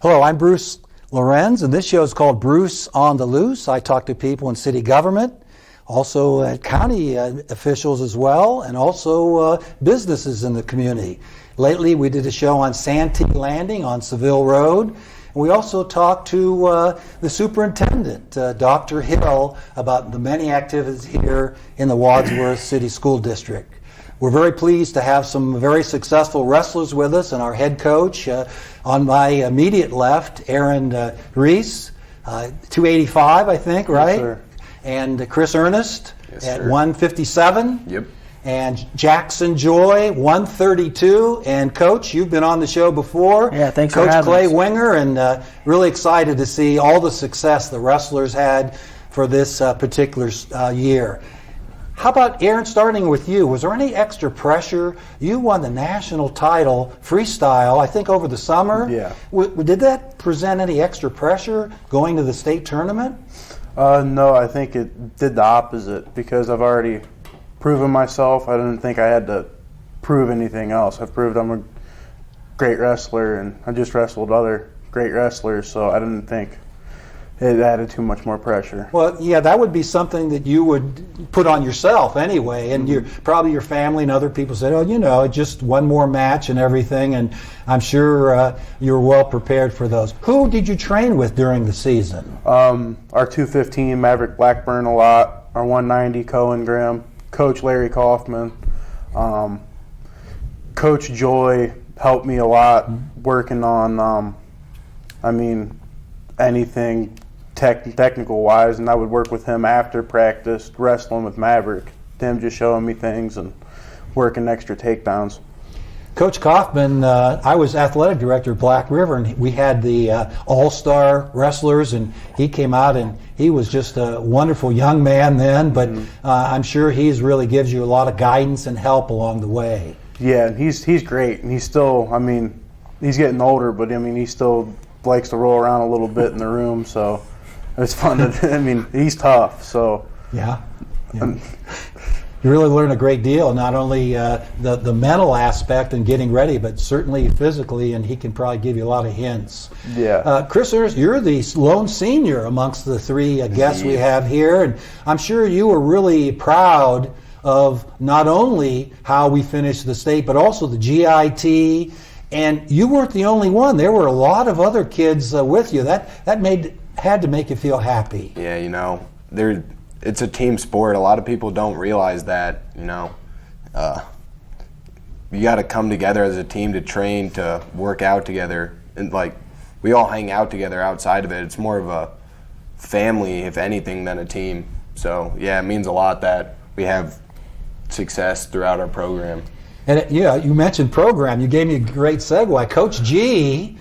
Hello, I'm Bruce Lorenz, and this show is called Bruce on the Loose. I talk to people in city government, also county officials as well, and also businesses in the community. Lately, we did a show on Santee Landing on Seville Road. We also talked to the superintendent, Dr. Hill, about the many activities here in the Wadsworth City School District. We're very pleased to have some very successful wrestlers with us, and our head coach on my immediate left, Aaron Reese, 285, I think, right? Yes, sir. And Chris Ernest Yes, at sir. 157. Yep. And Jackson Joy, 132. And Coach, you've been on the show before. Yeah, thanks for Coach having Clay us. Winger, and really excited to see all the success the wrestlers had for this particular year. How about, Aaron, starting with you? Was there any extra pressure? You won the national title freestyle, I think, over the summer. Yeah. Did that present any extra pressure going to the state tournament? No, I think it did the opposite because I've already proven myself. I didn't think I had to prove anything else. I've proved I'm a great wrestler, and I just wrestled other great wrestlers, so I didn't think it added too much more pressure. Well, yeah, that would be something that you would put on yourself anyway, and probably your family and other people said, oh, you know, just one more match and everything, and I'm sure you're well prepared for those. Who did you train with during the season? Our 215, Maverick Blackburn a lot, our 190, Cohen Graham, Coach Larry Kaufman, Coach Joy helped me a lot working on, anything technical-wise, and I would work with him after practice, wrestling with Maverick, him just showing me things and working extra takedowns. Coach Kaufman, I was athletic director of Black River, and we had the all-star wrestlers, and he came out, and he was just a wonderful young man then, but I'm sure he really gives you a lot of guidance and help along the way. Yeah, and he's great, and he's still, he's getting older, but he still likes to roll around a little bit in the room, so it's fun to, he's tough, so. Yeah. You really learn a great deal, not only the mental aspect and getting ready, but certainly physically, and he can probably give you a lot of hints. Yeah. Chris Ernst, you're the lone senior amongst the three guests we have here, and I'm sure you were really proud of not only how we finished the state, but also the GIT, and you weren't the only one. There were a lot of other kids with you. That had to make you feel happy. Yeah, it's a team sport. A lot of people don't realize that, you got to come together as a team to train, to work out together. And, we all hang out together outside of it. It's more of a family, if anything, than a team. So, yeah, it means a lot that we have success throughout our program. And, you mentioned program. You gave me a great segue. Coach G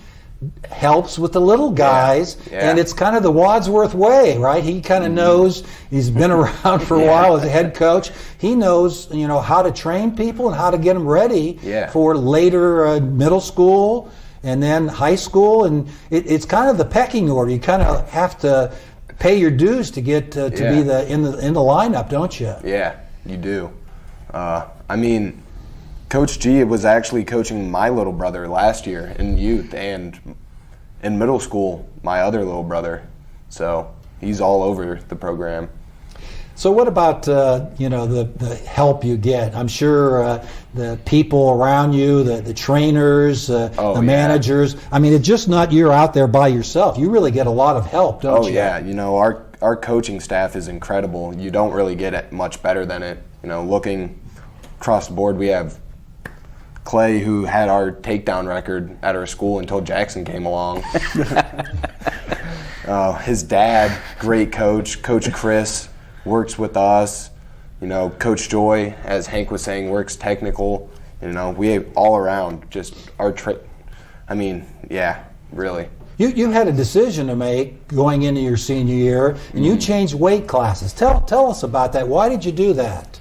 helps with the little guys, and it's kind of the Wadsworth way, right? He kind of knows, he's been around for a while as a head coach. He knows, how to train people and how to get them ready for later middle school and then high school, and it's kind of the pecking order. You kind of have to pay your dues to get to be in the lineup, don't you? Yeah, you do. Coach G was actually coaching my little brother last year in youth, and in middle school, my other little brother. So he's all over the program. So what about, the help you get? I'm sure the people around you, the trainers, the managers. It's just not you're out there by yourself. You really get a lot of help, don't you? Oh, yeah. Our coaching staff is incredible. You don't really get it much better than it. Looking across the board, we have Clay, who had our takedown record at our school until Jackson came along. His dad, great coach. Coach Chris works with us. Coach Joy, as Hank was saying, works technical. We all around just our really. You had a decision to make going into your senior year, and you changed weight classes. Tell us about that. Why did you do that?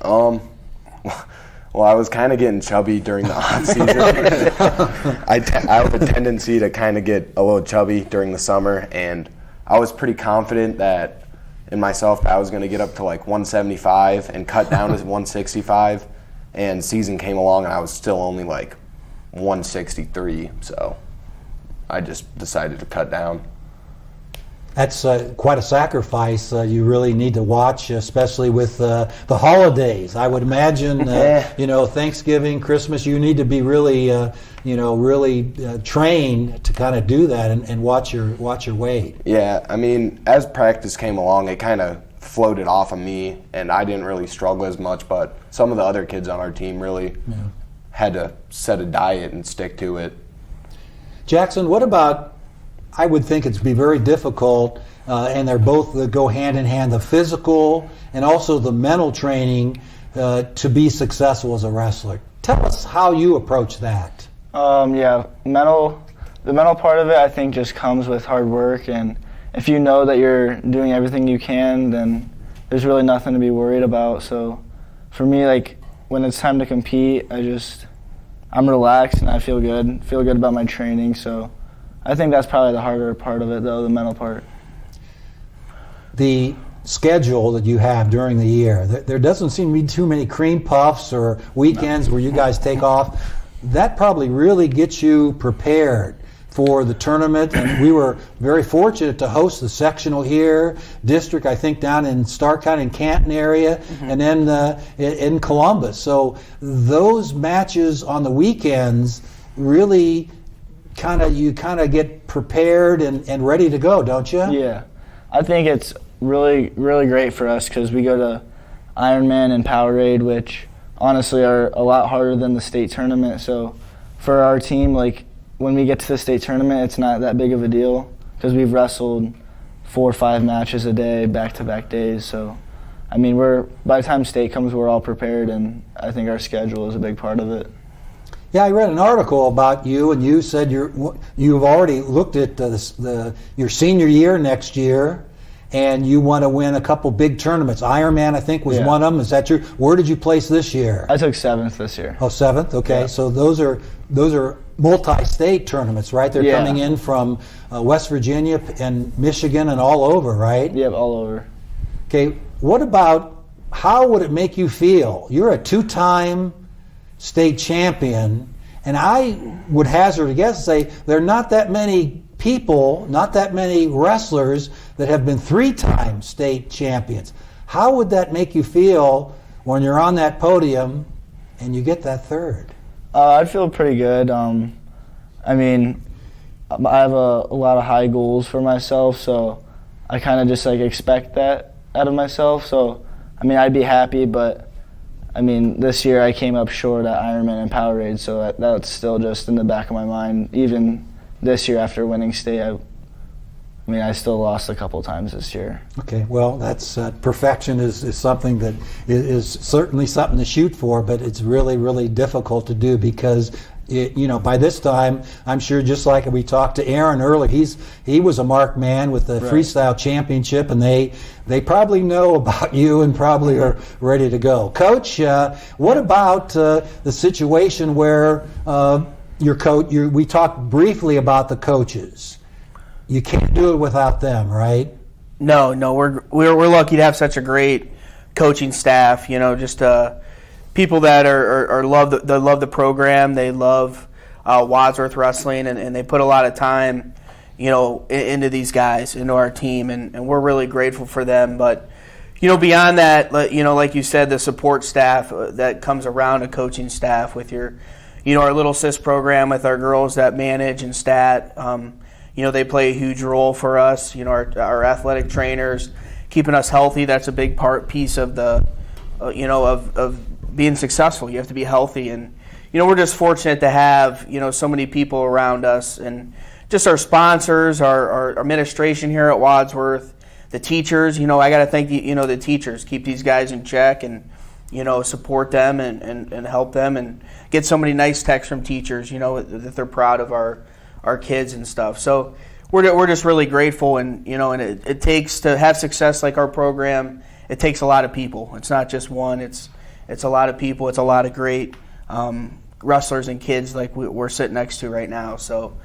Well, I was kind of getting chubby during the off season. I have a tendency to kind of get a little chubby during the summer, and I was pretty confident that in myself that I was going to get up to 175 and cut down to 165, and season came along and I was still only 163. So I just decided to cut down. That's quite a sacrifice you really need to watch, especially with the holidays. I would imagine, Thanksgiving, Christmas, you need to be really, really trained to kind of do that and watch your weight. Yeah, I mean, as practice came along, it kind of floated off of me, and I didn't really struggle as much, but some of the other kids on our team really had to set a diet and stick to it. Jackson, what about, I would think it'd be very difficult, and they're both that go hand in hand, the physical and also the mental training to be successful as a wrestler. Tell us how you approach that. The mental part of it, I think, just comes with hard work, and if you know that you're doing everything you can, then there's really nothing to be worried about. So for me, like, when it's time to compete, I'm relaxed and I feel good about my training. So I think that's probably the harder part of it, though, the mental part. The schedule that you have during the year, there doesn't seem to be too many cream puffs or weekends where you guys take off. That probably really gets you prepared for the tournament, and we were very fortunate to host the sectional here, district, I think, down in Stark County and Canton area, and then in Columbus. So those matches on the weekends really you kind of get prepared and ready to go, don't you? Yeah, I think it's really, really great for us because we go to Ironman and Powerade, which honestly are a lot harder than the state tournament. So for our team, like, when we get to the state tournament, it's not that big of a deal because we've wrestled 4 or 5 matches a day, back-to-back days. So, I mean, by the time state comes, we're all prepared, and I think our schedule is a big part of it. Yeah, I read an article about you, and you said you've already looked at your senior year next year, and you want to win a couple big tournaments. Ironman, I think, was one of them. Is that true? Where did you place this year? I took 7th this year. Oh, 7th? Okay. Yeah. So those are multi-state tournaments, right? They're coming in from West Virginia and Michigan and all over, right? Yep, all over. Okay. What about, how would it make you feel? You're a 2-time state champion, and I would hazard a guess and say there are not that many people, not that many wrestlers that have been 3-time state champions. How would that make you feel when you're on that podium and you get that 3rd? I'd feel pretty good. I mean, I have a lot of high goals for myself, so I kind of just expect that out of myself. So, I mean, I'd be happy, but I mean, this year I came up short at Ironman and Powerade, so that's still just in the back of my mind. Even this year after winning state, I still lost a couple times this year. Okay, well, that's perfection is something that is certainly something to shoot for, but it's really, really difficult to do because by this time, I'm sure, just like we talked to Aaron earlier, he was a marked man with the freestyle championship, and they probably know about you and probably are ready to go. Coach, what about the situation where your coach? We talked briefly about the coaches. You can't do it without them, right? No, we're lucky to have such a great coaching staff. Just people that love the program. They love Wadsworth wrestling, and they put a lot of time, into these guys, into our team, and we're really grateful for them. But beyond that, like you said, the support staff that comes around a coaching staff with your, our Little Sis program with our girls that manage and stat. They play a huge role for us. Our athletic trainers, keeping us healthy. That's a big piece of the, of being successful. You have to be healthy, and we're just fortunate to have so many people around us, and just our sponsors, our administration here at Wadsworth, the teachers. I got to thank the teachers. Keep these guys in check and support them and help them, and get so many nice texts from teachers. That they're proud of our kids and stuff. So we're just really grateful, and and it takes to have success like our program. It takes a lot of people. It's not just one. It's a lot of people. It's a lot of great wrestlers and kids like we're sitting next to right now. So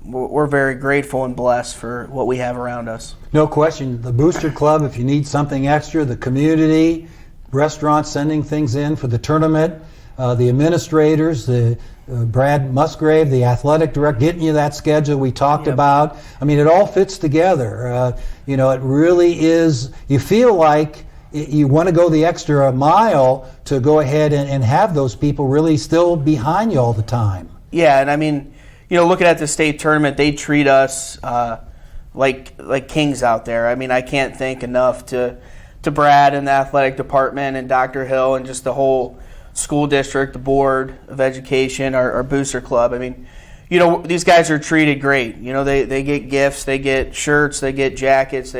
we're very grateful and blessed for what we have around us. No question. The Booster Club, if you need something extra, the community, restaurants sending things in for the tournament. the administrators, the Brad Musgrave, the athletic director, getting you that schedule we talked about. I mean, it all fits together. You know, it really is. You feel like you want to go the extra mile to go ahead and have those people really still behind you all the time. Yeah, and I mean, you know, looking at the state tournament, they treat us like kings out there. I mean, I can't thank enough to Brad and the athletic department and Dr. Hill and just the whole school district, the board of education, our booster club. I mean, you know, these guys are treated great. You know, they get gifts, they get shirts, they get jackets,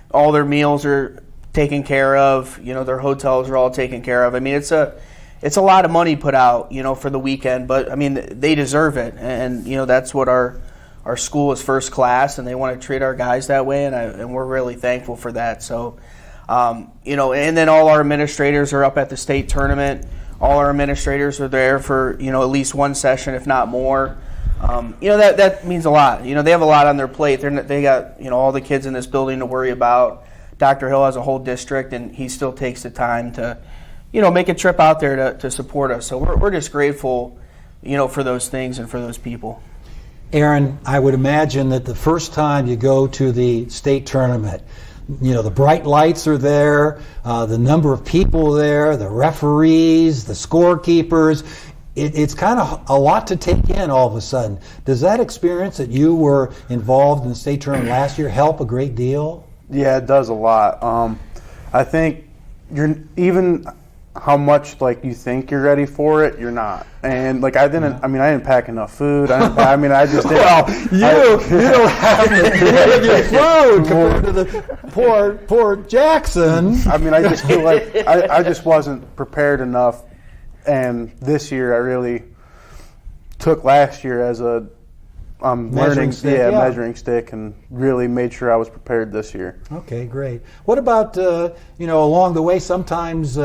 all their meals are taken care of. You know, their hotels are all taken care of. I mean, it's a lot of money put out, you know, for the weekend, but I mean, they deserve it. And you know, that's what our school is, first class, and they want to treat our guys that way, and we're really thankful for that. So, you know, and then all our administrators are up at the state tournament. All our administrators are there for, you know, at least one session, if not more. You know, that means a lot. You know, they have a lot on their plate. They got, you know, all the kids in this building to worry about. Dr. Hill has a whole district, and he still takes the time to, you know, make a trip out there to support us. So we're just grateful, you know, for those things and for those people. Aaron, I would imagine that the first time you go to the state tournament, you know, the bright lights are there, the number of people there, the referees, the scorekeepers. It's kind of a lot to take in all of a sudden. Does that experience that you were involved in the state tournament last year help a great deal? Yeah, it does a lot. I think you're even how much like you think you're ready for it, you're not. And like I didn't pack enough food. I just didn't. Well, you don't have any food compared to the poor Jackson. I mean, I just feel like I just wasn't prepared enough. And this year I really took last year as a measuring stick, and really made sure I was prepared this year. Okay, great. What about, you know, along the way, sometimes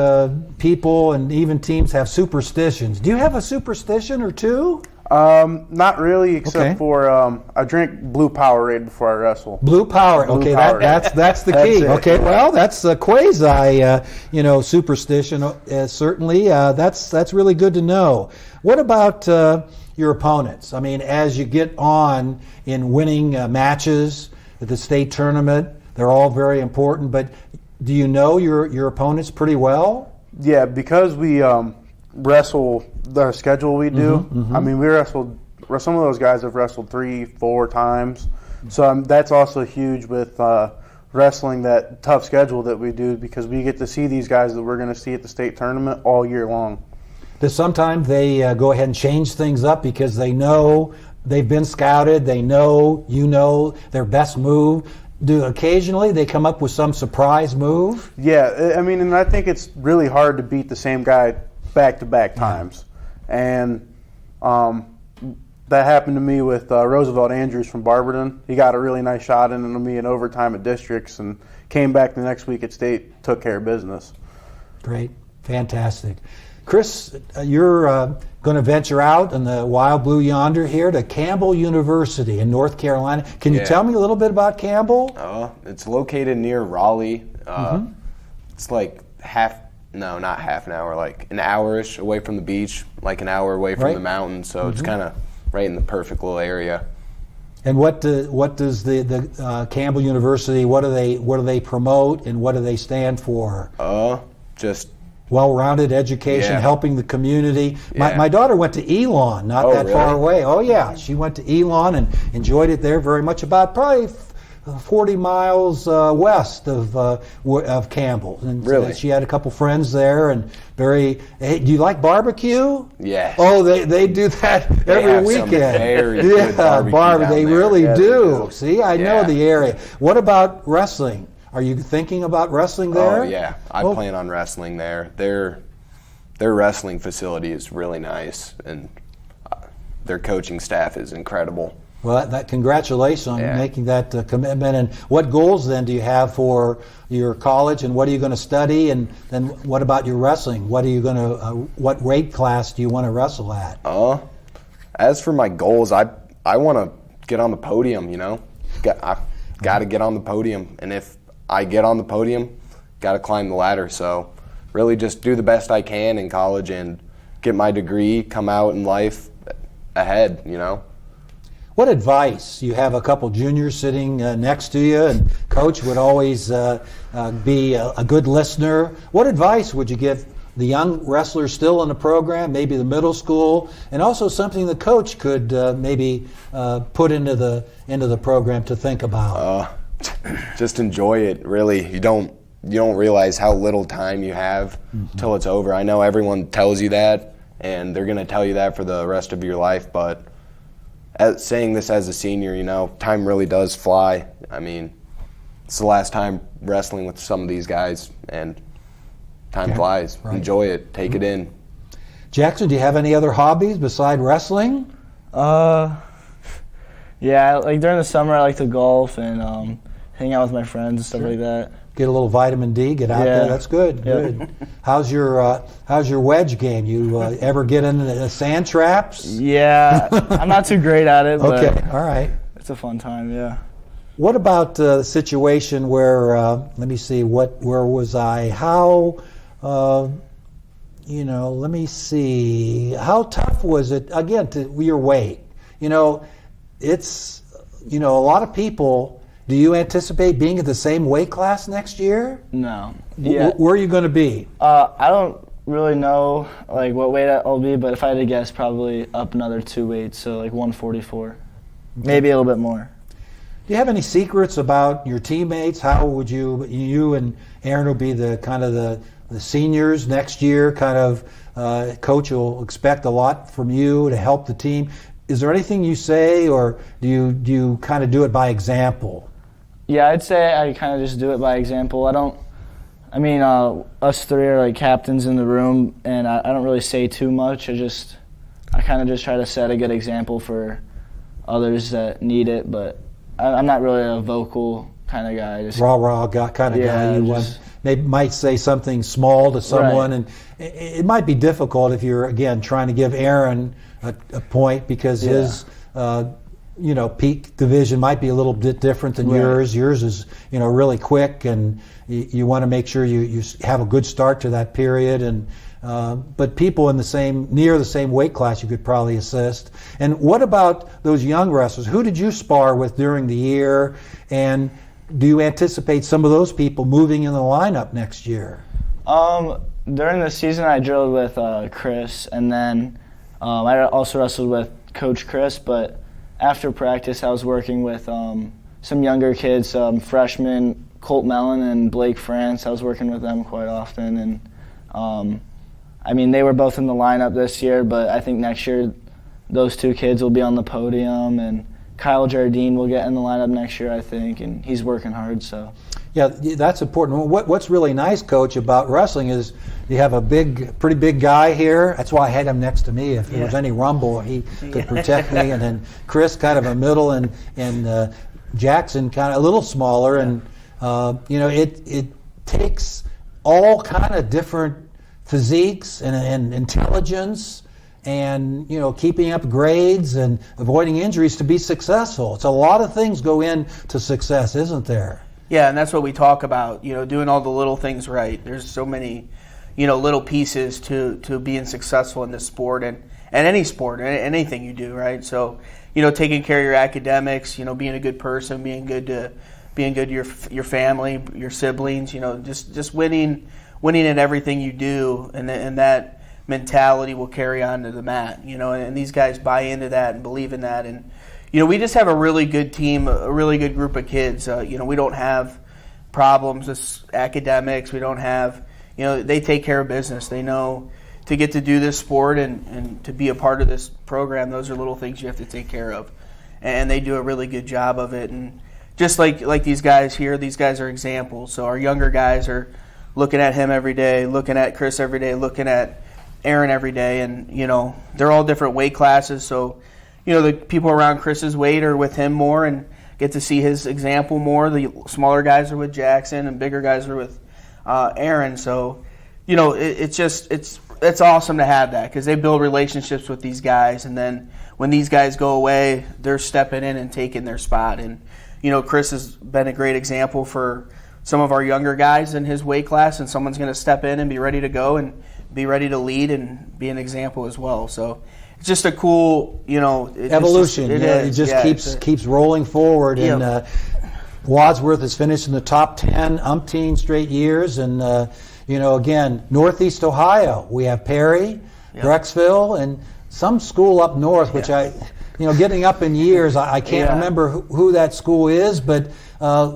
people and even teams have superstitions. Do you have a superstition or two? Not really, except for I drink Blue Powerade before I wrestle. Blue Power. Okay, that's the key. Okay, well, that's a quasi, you know, superstition. Certainly, that's really good to know. What about your opponents? I mean, as you get on in winning matches at the state tournament, they're all very important. But do you know your opponents pretty well? Yeah, because we wrestle the schedule we do. I mean, we wrestled. Some of those guys have wrestled 3-4 times, so that's also huge with wrestling that tough schedule that we do, because we get to see these guys that we're going to see at the state tournament all year long. That sometimes they go ahead and change things up because they know they've been scouted, they know you know their best move. Do occasionally they come up with some surprise move? Yeah, I mean, and I think it's really hard to beat the same guy back-to-back times. And that happened to me with Roosevelt Andrews from Barberton. He got a really nice shot into me in overtime at districts and came back the next week at state, took care of business. Great, fantastic. Chris, you're going to venture out in the wild blue yonder here to Campbell University in North Carolina. Can you tell me a little bit about Campbell? It's located near Raleigh. It's like not half an hour, like an hour-ish away from the beach, like an hour away from the mountain. So it's kind of right in the perfect little area. And what does the Campbell University, what do they promote and what do they stand for? Just well-rounded education, helping the community. My daughter went to Elon, not that far away. Oh yeah, she went to Elon and enjoyed it there very much. About probably 40 miles west of Campbell. And really? She had a couple friends there, and very. Hey, do you like barbecue? Yeah. Oh, they do that every weekend. Very good barbecue they down really there. do. See, I know the area. What about wrestling? Are you thinking about wrestling there? Oh yeah, I plan on wrestling there. Their wrestling facility is really nice, and their coaching staff is incredible. Well, congratulations on making that commitment. And what goals then do you have for your college, and what are you going to study? And then what about your wrestling? What are you going to? What weight class do you want to wrestle at? As for my goals, I want to get on the podium. You know, I got to get on the podium, and if I get on the podium, got to climb the ladder. So really, just do the best I can in college and get my degree, come out in life ahead, you know. What advice? You have a couple juniors sitting next to you, and Coach would always be a good listener. What advice would you give the young wrestlers still in the program, maybe the middle school, and also something the coach could maybe put into the program to think about? Just enjoy it. Really, you don't realize how little time you have till it's over. I know everyone tells you that, and they're gonna tell you that for the rest of your life. But saying this as a senior, you know, time really does fly. I mean, it's the last time wrestling with some of these guys, and time flies. Right. Enjoy it. Take it in. Jackson, do you have any other hobbies beside wrestling? Yeah, like during the summer I like to golf and hang out with my friends and stuff like that. Get a little vitamin D, get out there. That's good. Good. How's your wedge game? You ever get into the sand traps? Yeah, I'm not too great at it, but okay, all right. It's a fun time, yeah. What about the situation where, let me see, where was I? How, let me see, how tough was it, again, to your weight? You know, it's, a lot of people, do you anticipate being at the same weight class next year? No. Yeah. Where are you going to be? I don't really know like what weight I'll be, but if I had to guess, probably up another 2 weights, so like 144. Maybe a little bit more. Do you have any secrets about your teammates? How would you and Aaron will be the kind of the seniors next year, kind of coach will expect a lot from you to help the team. Is there anything you say, or do you kind of do it by example? Yeah, I'd say I kind of just do it by example. Us three are like captains in the room, and I don't really say too much. I kind of just try to set a good example for others that need it, but I'm not really a vocal kind of guy. Rah-rah kind of guy. You maybe might say something small to someone, and it might be difficult if you're, again, trying to give Aaron a point because his peak division might be a little bit different than yours. Yours is, really quick, and you want to make sure you have a good start to that period. And but people in near the same weight class, you could probably assist. And what about those young wrestlers? Who did you spar with during the year? And do you anticipate some of those people moving in the lineup next year? During the season, I drilled with Chris, and then I also wrestled with Coach Chris, but after practice, I was working with some younger kids, freshmen, Colt Mellon and Blake France. I was working with them quite often, and they were both in the lineup this year, but I think next year those two kids will be on the podium, and Kyle Jardine will get in the lineup next year, I think, and he's working hard. So. Yeah, that's important. What's really nice, Coach, about wrestling is you have a pretty big guy here. That's why I had him next to me. If there was any rumble, he could protect me. And then Chris kind of a middle, and Jackson kind of a little smaller. And it takes all kind of different physiques and intelligence and keeping up grades and avoiding injuries to be successful. It's a lot of things go into success, isn't there? Yeah, and that's what we talk about, doing all the little things right. There's so many, little pieces to being successful in this sport and any sport, anything you do, right? So, taking care of your academics, being a good person, being good to your family, your siblings, just winning at everything you do, and that mentality will carry on to the mat, and these guys buy into that and believe in that. And we just have a really good team, a really good group of kids. We don't have problems with academics. We don't have, they take care of business. They know to get to do this sport and to be a part of this program, those are little things you have to take care of. And they do a really good job of it. And just like these guys here, these guys are examples. So our younger guys are looking at him every day, looking at Chris every day, looking at Aaron every day. And, they're all different weight classes. So, the people around Chris's weight are with him more and get to see his example more. The smaller guys are with Jackson and bigger guys are with Aaron. So, it's awesome to have that because they build relationships with these guys. And then when these guys go away, they're stepping in and taking their spot. And, Chris has been a great example for some of our younger guys in his weight class, and someone's going to step in and be ready to go and be ready to lead and be an example as well. So it's just a cool, evolution. It just keeps rolling forward. And Wadsworth has finished in the top 10 umpteen straight years. And, again, Northeast Ohio, we have Perry, Brecksville, and some school up north, which getting up in years, I can't remember who that school is, but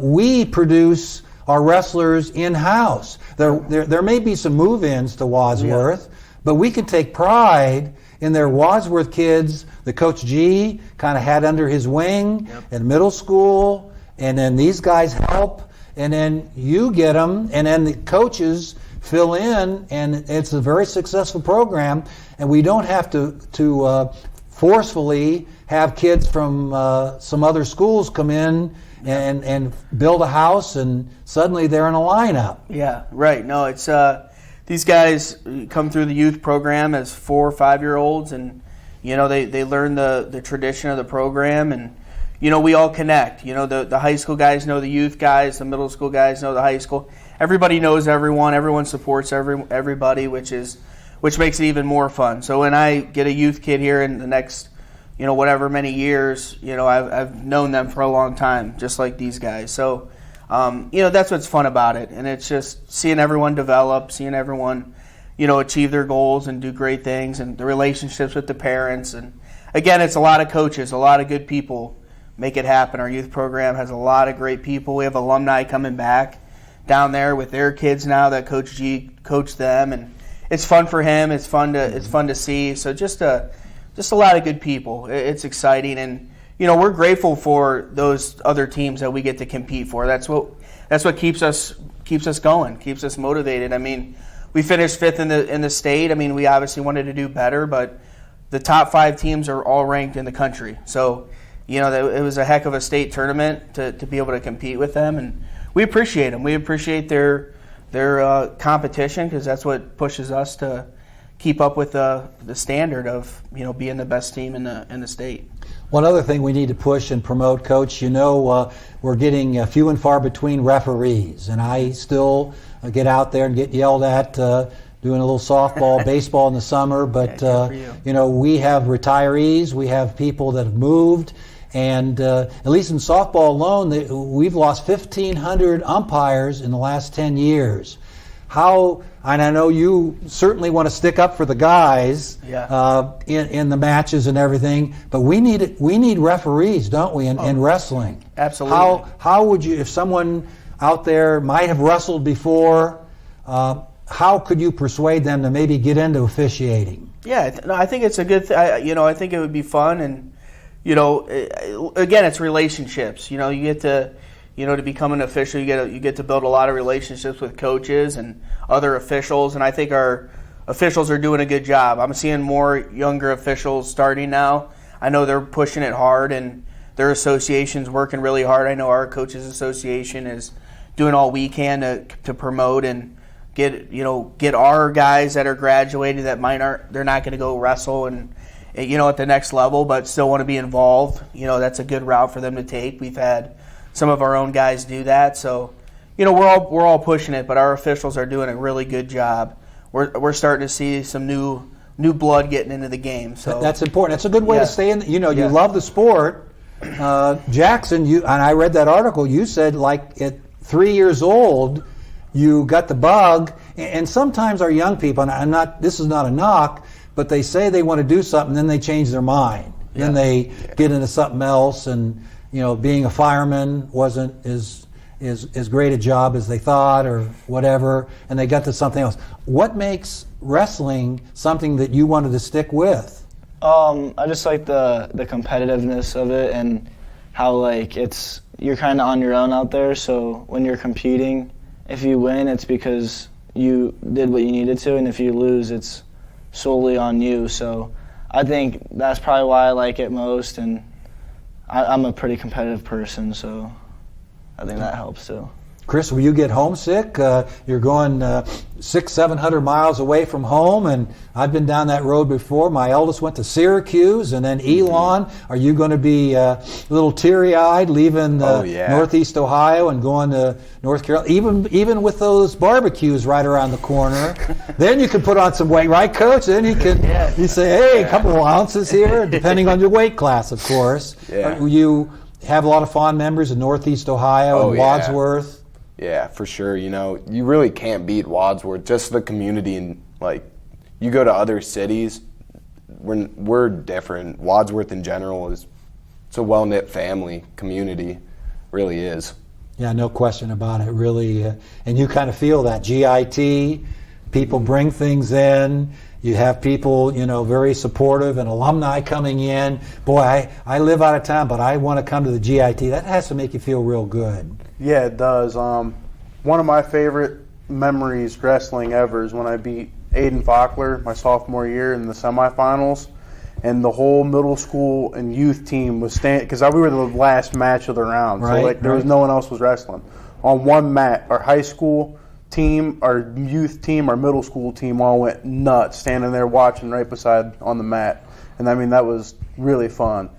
we produce our wrestlers in-house. There may be some move-ins to Wadsworth, but we can take pride in their Wadsworth kids that Coach G kind of had under his wing in middle school, and then these guys help, and then you get them, and then the coaches fill in, and it's a very successful program, and we don't have to forcefully have kids from some other schools come in and build a house, and suddenly they're in a lineup. Yeah, right. No, it's these guys come through the youth program as 4 or 5 year olds, and they learn the tradition of the program, and we all connect. The high school guys know the youth guys, the middle school guys know the high school. Everybody knows everyone. Everyone supports everybody, which makes it even more fun. So when I get a youth kid here in the next, whatever many years, I've known them for a long time, just like these guys. So, that's what's fun about it. And it's just seeing everyone develop, seeing everyone, achieve their goals and do great things, and the relationships with the parents. And again, it's a lot of coaches, a lot of good people make it happen. Our youth program has a lot of great people. We have alumni coming back down there with their kids now that Coach G coached them, and it's fun for him. It's fun to see. So just a lot of good people. It's exciting, and we're grateful for those other teams that we get to compete for. That's what keeps us going, keeps us motivated. I mean, we finished 5th in the state. I mean, we obviously wanted to do better, but the top 5 teams are all ranked in the country. So it was a heck of a state tournament to be able to compete with them, and we appreciate them. We appreciate their competition, because that's what pushes us to keep up with the standard of being the best team in the state. One other thing we need to push and promote, Coach, we're getting few and far between referees, and I still get out there and get yelled at doing a little softball, baseball in the summer, but we have retirees, we have people that have moved, and at least in softball alone, we've lost 1,500 umpires in the last 10 years. And I know you certainly want to stick up for the guys in the matches and everything, but we need referees, don't we, in wrestling? Absolutely. How would you, if someone out there might have wrestled before, how could you persuade them to maybe get into officiating? Yeah, I think it's a good thing. I think it would be fun, and again, it's relationships. You get to to become an official, you get to build a lot of relationships with coaches and other officials, and I think our officials are doing a good job. I'm seeing more younger officials starting now. I know they're pushing it hard, and their association's working really hard. I know our coaches association is doing all we can to promote and get our guys that are graduating that they're not going to go wrestle and at the next level, but still want to be involved. That's a good route for them to take. We've had some of our own guys do that, so we're all pushing it, but our officials are doing a really good job. We're starting to see some new blood getting into the game. So that's important. That's a good way to stay in. You love the sport, Jackson. And I read that article. You said like at 3 years old, you got the bug, and sometimes our young people, and this is not a knock, but they say they want to do something, then they change their mind. Yeah. Then they get into something else, and being a fireman wasn't as great a job as they thought, or whatever, and they got to something else. What makes wrestling something that you wanted to stick with? I just like the competitiveness of it, and how you're kind of on your own out there. So when you're competing, if you win, it's because you did what you needed to, and if you lose, it's solely on you. So I think that's probably why I like it most, and I'm a pretty competitive person, so I think that helps too. Chris, will you get homesick? You're going 600-700 miles away from home, and I've been down that road before. My eldest went to Syracuse and then Elon. Are you going to be a little teary-eyed leaving Northeast Ohio and going to North Carolina? Even with those barbecues right around the corner, then you can put on some weight, right, Coach? Then you say, hey, a couple of ounces here, depending on your weight class, of course. Yeah. You have a lot of fond memories of Northeast Ohio and Wadsworth. Yeah, for sure. You know, you really can't beat Wadsworth. Just the community, and like, you go to other cities, we're different. Wadsworth in general it's a well-knit family community, really is. Yeah, no question about it. Really, and you kind of feel that GIT. People bring things in. You have people, very supportive and alumni coming in. Boy, I live out of town, but I want to come to the GIT. That has to make you feel real good. Yeah, it does. One of my favorite memories wrestling ever is when I beat Aiden Faulkner my sophomore year in the semifinals, and the whole middle school and youth team was standing, because we were the last match of the round, so there was no one else was wrestling. On one mat, our high school team, our youth team, our middle school team all went nuts, standing there watching right beside on the mat, and I mean that was really fun.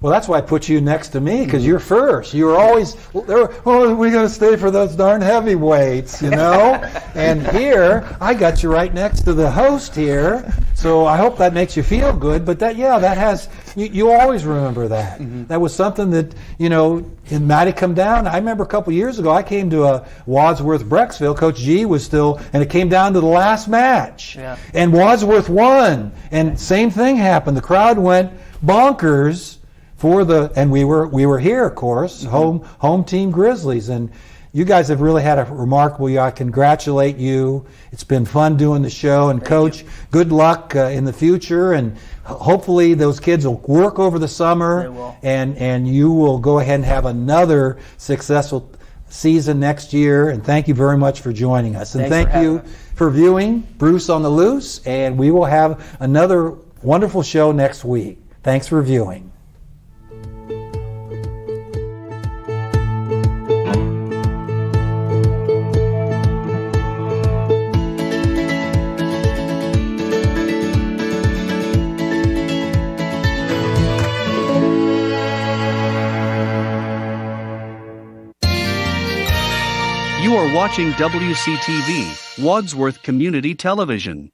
Well, that's why I put you next to me, because you're first. You were always, we're going to stay for those darn heavyweights, And here, I got you right next to the host here, so I hope that makes you feel good. But that has, you always remember that. Mm-hmm. That was something that, it might have come down. I remember a couple years ago, I came to a Wadsworth Brecksville. Coach G was still, and it came down to the last match. Yeah. And Wadsworth won. And same thing happened. The crowd went bonkers. And we were here, of course, home team Grizzlies, and you guys have really had a remarkable year. I congratulate you. It's been fun doing the show, and Coach, good luck in the future, and hopefully those kids will work over the summer. They will. And you will go ahead and have another successful season next year. And thank you very much for joining us. And thank you for viewing Bruce on the Loose, and we will have another wonderful show next week. Thanks for viewing. You are watching WCTV, Wadsworth Community Television.